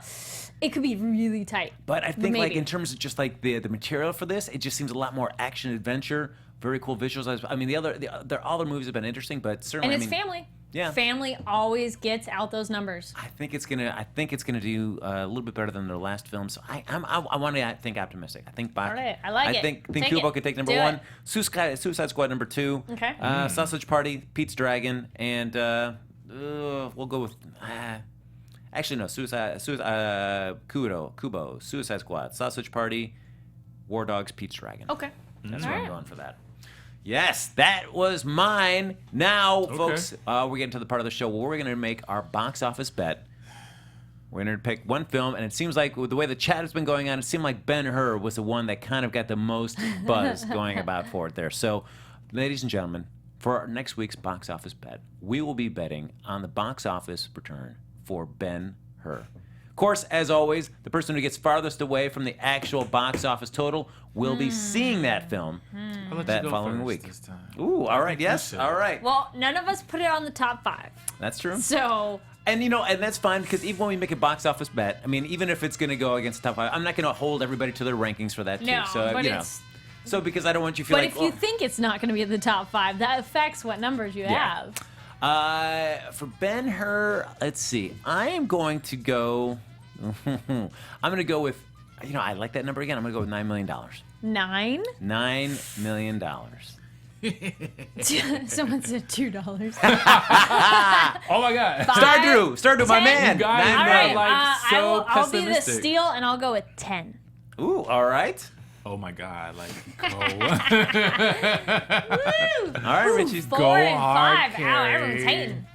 it could be really tight. But I think like Maybe. in terms of just like the material for this, it just seems a lot more action adventure very cool visuals. I mean, the other movies have been interesting, but certainly, And it's family. Yeah. Family always gets out those numbers. I think it's gonna do a little bit better than their last film. So I want to think optimistic. I think All right, I like it. I think Take Kubo it. could take number Do 1. it. Suicide Squad number 2. Okay. Sausage Party, Pete's Dragon, and we'll go with. Actually, no. Kubo, Suicide Squad, Sausage Party, War Dogs, Pete's Dragon. Okay. That's All where I'm right. going for that. Yes, that was mine. Now, folks, we're getting to the part of the show where we're going to make our box office bet. We're going to pick one film, and it seems like with the way the chat has been going on, it seemed like Ben-Hur was the one that kind of got the most buzz going about for it there. So, ladies and gentlemen, for our next week's box office bet, we will be betting on the box office return for Ben-Hur. Of course, as always, the person who gets farthest away from the actual box office total will be seeing that film that following week. This time. Ooh, all right, yes, should. all right. Well, none of us put it on the top 5. That's true. So, And and that's fine because even when we make a box office bet, I mean, even if it's going to go against the top 5, I'm not going to hold everybody to their rankings for that too. no, So but you know, it's. so because I don't want you to feel But like if you think it's not going to be in the top 5, that affects what numbers you have. for Ben-Hur, let's see. I am going to go. I'm going to go with. I like that number again. I'm going to go with $9 million. 9? $9 million. Someone said $2. Oh my God. Star Drew, my 10? man. You guys $9 All million. right, so I'll be the pessimistic. steal, and I'll go with 10. Ooh, all right. Oh my God. Like, Woo! All right, Richie. 4 Go and hard, 5. Ow, Kari. everyone's hating.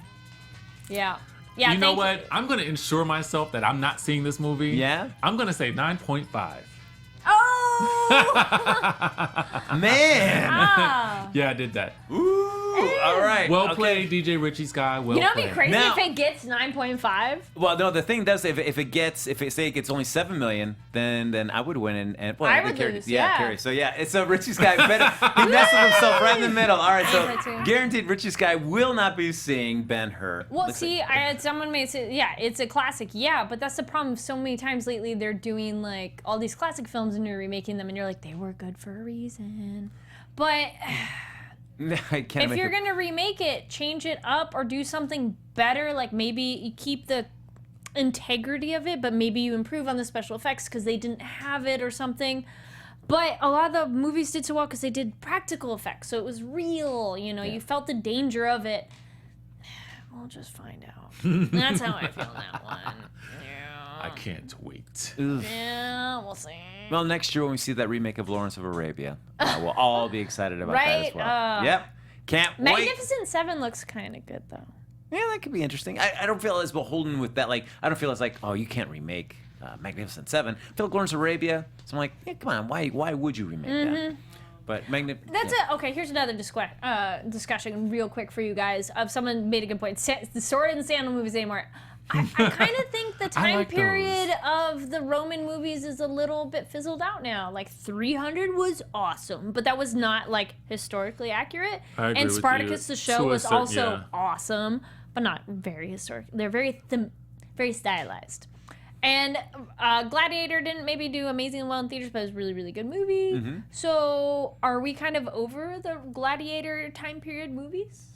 Yeah. Yeah. you know thank what? I'm going to ensure myself that I'm not seeing this movie. Yeah? I'm going to say 9.5. Oh! Man. Ah. Yeah, I did that. Ooh, all right. Well okay. played, DJ Richie Skye. Well You know what'd be played. crazy Now- if it gets 9.5? Well, no, the thing does, if it say it gets only 7 million, then I would win, and well, I the would Kari- lose, yeah, yeah. Kari. So yeah, it's a Richie Skye. He messed with himself right in the middle. All right, so I would too. guaranteed Richie Skye will not be seeing Ben-Hur. Well, Looks see, like- I had someone made it. Yeah, it's a classic. Yeah, but that's the problem. So many times lately, they're doing like all these classic films and they're remaking them, and you're like, they were good for a reason. But I can't if make you're it- gonna remake it, change it up or do something better. Like maybe you keep the integrity of it, but maybe you improve on the special effects because they didn't have it or something. But a lot of the movies did so well because they did practical effects, so it was real. You felt the danger of it. We'll just find out. That's how I feel on that one. I can't wait. Yeah, we'll see. Well, next year when we see that remake of Lawrence of Arabia, we'll all be excited about that as Right? well. Yep. Can't wait. Magnificent Seven looks kind of good though. Yeah, that could be interesting. I don't feel as beholden with that. Like, I don't feel as like, oh, you can't remake Magnificent Seven. I feel like Lawrence of Arabia. So I'm like, yeah, come on, why would you remake that? But Okay. Here's another discussion, real quick for you guys. Of someone made a good point. The sword and sandal movies anymore. I kind of think the time like period of the Roman movies is a little bit fizzled out now. Like 300 was awesome, but that was not like historically accurate. I agree And with Spartacus you. the show To a was certain- also yeah. awesome, but not very historic. They're very very stylized. And Gladiator didn't maybe do amazingly well in theaters, but it was a really, really good movie. So are we kind of over the Gladiator time period movies?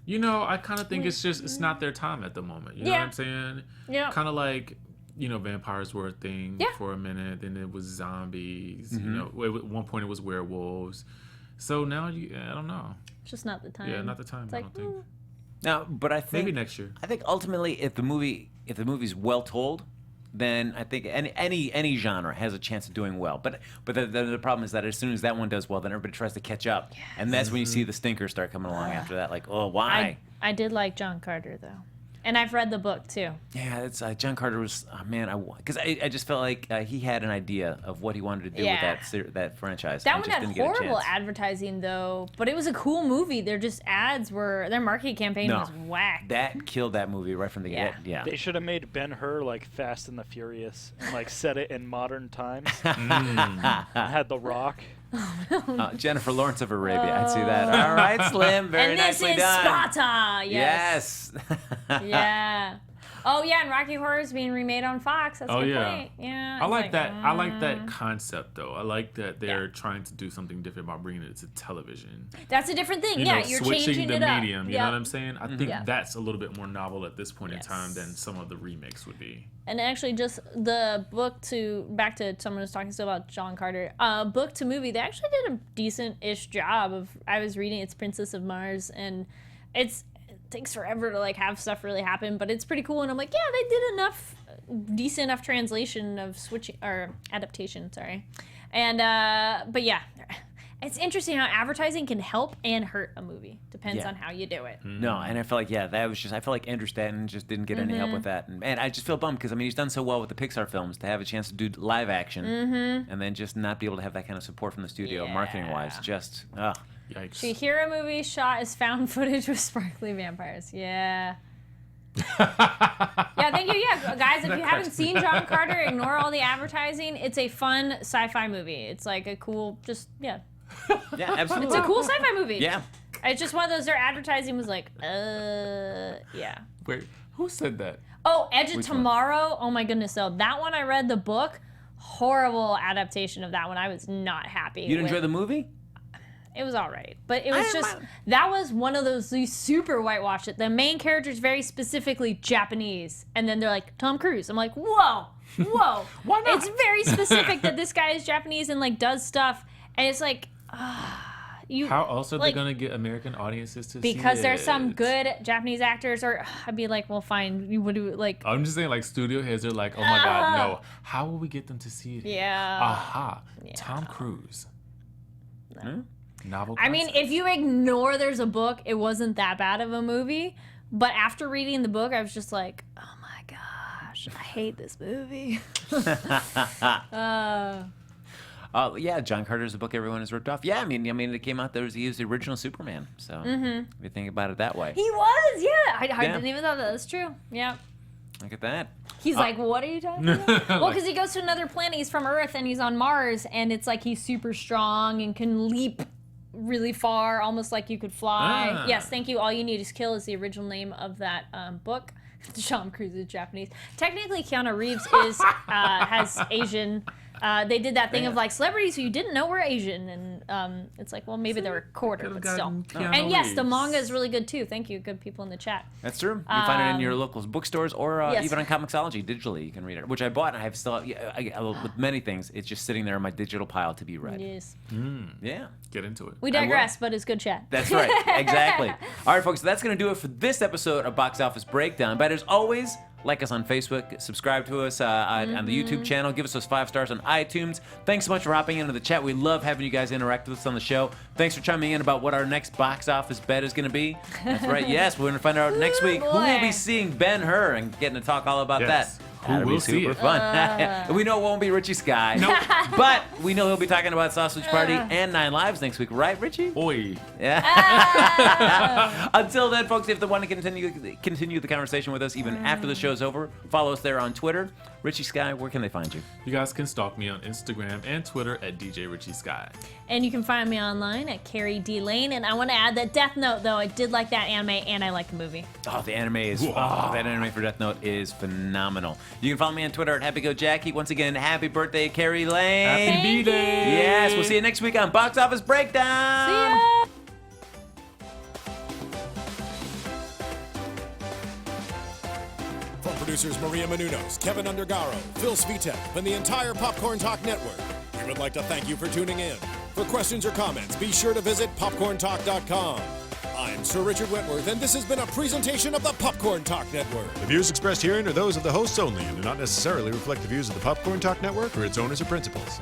I kind of think it's not their time at the moment. You know what I'm saying? Yeah. Kind of like, vampires were a thing Yeah. for a minute, then it was zombies. At one point it was werewolves. So now I don't know. It's just not the time. Yeah, not the time. It's I like, don't think. now, but I think Maybe next year. I think ultimately, if the movie's well told, then I think any genre has a chance of doing well. But the problem is that as soon as that one does well, then everybody tries to catch up, and that's when you see the stinkers start coming along after that. Like, oh, why? I did like John Carter though, and I've read the book too. Yeah, it's John Carter was because I just felt like he had an idea of what he wanted to do Yeah. with that franchise. That and one just had didn't get a horrible chance. advertising though, but it was a cool movie. Their marketing campaign No. was whack. That killed that movie right from the Yeah. get. Yeah. They should have made Ben-Hur like Fast and the Furious and like set it in modern times. Had The Rock. Jennifer Lawrence of Arabia. I'd see that. All right, Slim. Very and this nicely is done. Sparta. Yes. Yes. Yeah. Oh yeah, and Rocky Horror is being remade on Fox. That's a good point. Yeah. I like that. I like that concept though. I like that they're trying to do something different by bringing it to television. That's a different thing. You're switching changing the it up. medium. You know what I'm saying? I think Yeah. that's a little bit more novel at this point in time than some of the remakes would be. And actually, just the book back to someone was talking still about John Carter. Book to movie, they actually did a decent-ish job of. I was reading it's Princess of Mars, and it takes forever to like have stuff really happen, but it's pretty cool. And I'm like, yeah, they did enough, decent enough translation of switching or adaptation. Sorry, and but yeah. It's interesting how advertising can help and hurt a movie. Depends on how you do it. No, and I feel like, that was just, I feel like Andrew Stanton just didn't get any help with that. And I just feel bummed because, I mean, he's done so well with the Pixar films to have a chance to do live action and then just not be able to have that kind of support from the studio marketing-wise. Just, Yikes. Chihiro movie shot as found footage with sparkly vampires. Yeah. Thank you. Yeah, guys, if you haven't seen John Carter, ignore all the advertising. It's a fun sci-fi movie. It's like a cool, yeah, absolutely. It's a cool sci-fi movie. Yeah. It's just one of those, their advertising was like, yeah. Wait, who said that? Oh, Edge of Tomorrow. Oh my goodness, though. That one I read the book. Horrible adaptation of that one. I was not happy. You didn't enjoy the movie? It was all right. But it was that was one of those, you super whitewashed it. The main character is very specifically Japanese. And then they're like, Tom Cruise. I'm like, whoa. Why not? It's very specific that this guy is Japanese and like does stuff. And it's like, how else are they gonna get American audiences to see it? Because there's some good Japanese actors, or I'd be like, well, fine, you would do like. I'm just saying, like studio heads are like, oh my god, no. How will we get them to see it? Yeah. Aha. Tom Cruise. Novel. I mean, if you ignore there's a book, it wasn't that bad of a movie. But after reading the book, I was just like, oh my gosh, I hate this movie. John Carter's a book everyone has ripped off. Yeah, I mean, it came out there he was the original Superman. So if you think about it that way, he was. Yeah, I didn't even know that. That's true. Yeah. Look at that. He's like, what are you talking about? Well, because he goes to another planet. He's from Earth and he's on Mars, and it's like he's super strong and can leap really far, almost like you could fly. Yes, thank you. All You Need Is Kill is the original name of that book. Tom Cruise is Japanese. Technically, Keanu Reeves has Asian. They did that thing of like celebrities who you didn't know were Asian, and it's like, well, maybe they were quarter, but still. And yes, the manga is really good too. Thank you, good people in the chat. That's true. You can find it in your local bookstores or even on Comixology digitally. You can read it, which I bought, and I have still. With many things, it's just sitting there in my digital pile to be read. Yes. Yeah. Get into it. We digress, but it's good chat. That's right. Exactly. All right, folks. So that's going to do it for this episode of Box Office Breakdown. But as always, like us on Facebook, subscribe to us on the YouTube channel, give us those 5 stars on iTunes. Thanks so much for hopping into the chat. We love having you guys interact with us on the show. Thanks for chiming in about what our next box office bet is going to be. That's right. Yes, we're going to find out next week who will be seeing Ben-Hur and getting to talk all about that. That'll be super fun. We know it won't be Richie Skye. Nope. But we know he'll be talking about Sausage Party and 9 Lives next week, right, Richie? Oi. Yeah. Until then, folks, if they want to continue the conversation with us even after the show's over, follow us there on Twitter. Richie Skye, where can they find you? You guys can stalk me on Instagram and Twitter at DJ Richie Skye. And you can find me online at Kari D. Lane. And I want to add that Death Note, though, I did like that anime and I like the movie. Oh, the anime is that anime for Death Note is phenomenal. You can follow me on Twitter at HappyGoJackie. Once again, happy birthday, Kari Lane. Happy B-Day. Yes, we'll see you next week on Box Office Breakdown. See ya. From producers Maria Menounos, Kevin Undergaro, Phil Svitek, and the entire Popcorn Talk Network, we would like to thank you for tuning in. For questions or comments, be sure to visit popcorntalk.com. I'm Sir Richard Wentworth, and this has been a presentation of the Popcorn Talk Network. The views expressed herein are those of the hosts only and do not necessarily reflect the views of the Popcorn Talk Network or its owners or principals.